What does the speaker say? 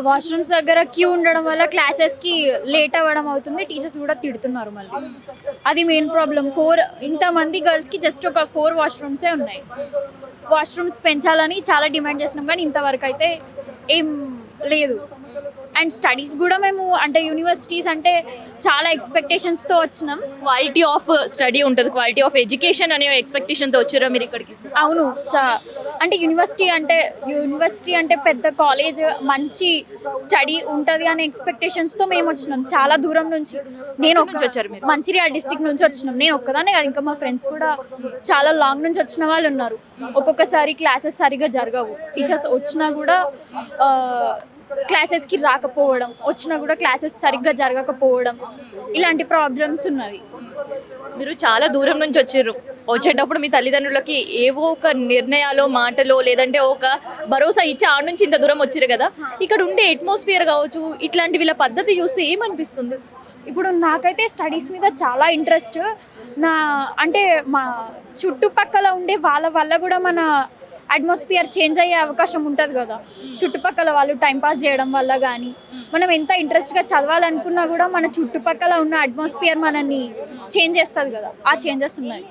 Washrooms దగ్గర queue ఉండడం వల్ల క్లాసెస్కి లేట్ అవ్వడం అవుతుంది, టీచర్స్ కూడా తిడుతున్నారు మళ్ళీ. అది మెయిన్ ప్రాబ్లం. ఇంతమంది గర్ల్స్కి జస్ట్ ఒక 4 వాష్రూమ్సే ఉన్నాయి. వాష్రూమ్స్ పెంచాలని చాలా డిమాండ్ చేసినాం కానీ ఇంతవరకు అయితే ఏం లేదు. అండ్ స్టడీస్ కూడా మేము అంటే యూనివర్సిటీస్ అంటే చాలా ఎక్స్పెక్టేషన్స్తో వచ్చినాం. క్వాలిటీ ఆఫ్ స్టడీ ఉంటుంది, క్వాలిటీ ఆఫ్ ఎడ్యుకేషన్ అనే ఎక్స్పెక్టేషన్తో వచ్చారా మీరు ఇక్కడికి? అవును, అంటే యూనివర్సిటీ అంటే పెద్ద కాలేజ్, మంచి స్టడీ ఉంటుంది అనే ఎక్స్పెక్టేషన్స్తో మేము వచ్చినాం చాలా దూరం నుంచి. వచ్చారు మీరు? మంచిర్యాల డిస్ట్రిక్ట్ నుంచి వచ్చినాం. నేను ఒక్కదానే కాదు, ఇంకా మా ఫ్రెండ్స్ కూడా చాలా లాంగ్ నుంచి వచ్చిన వాళ్ళు ఉన్నారు. ఒక్కొక్కసారి క్లాసెస్ సరిగా జరగవు, టీచర్స్ వచ్చినా కూడా క్లాసెస్కి రాకపోవడం, వచ్చినా కూడా క్లాసెస్ సరిగ్గా జరగకపోవడం, ఇలాంటి ప్రాబ్లమ్స్ ఉన్నవి. మీరు చాలా దూరం నుంచి వచ్చారు. వచ్చేటప్పుడు మీ తల్లిదండ్రులకి ఏవో ఒక నిర్ణయాలు, మాటలో లేదంటే ఒక భరోసా ఇచ్చి ఆడ నుంచి ఇంత దూరం వచ్చారు కదా, ఇక్కడ ఉండే అట్మాస్ఫియర్ కావచ్చు, ఇట్లాంటి వీళ్ళ పద్ధతి చూస్తే ఏమనిపిస్తుంది? ఇప్పుడు నాకైతే స్టడీస్ మీద చాలా ఇంట్రెస్ట్. అంటే మా చుట్టుపక్కల ఉండే వాళ్ళ వల్ల కూడా మన అట్మాస్ఫియర్ చేంజ్ అయ్యే అవకాశం ఉంటుంది కదా. చుట్టుపక్కల వాళ్ళు టైంపాస్ చేయడం వల్ల కానీ, మనం ఎంత ఇంట్రెస్ట్గా చదవాలనుకున్నా కూడా మన చుట్టుపక్కల ఉన్న అట్మాస్ఫియర్ మనల్ని చేంజ్ చేస్తుంది కదా, ఆ చేంజెస్ ఉన్నాయి.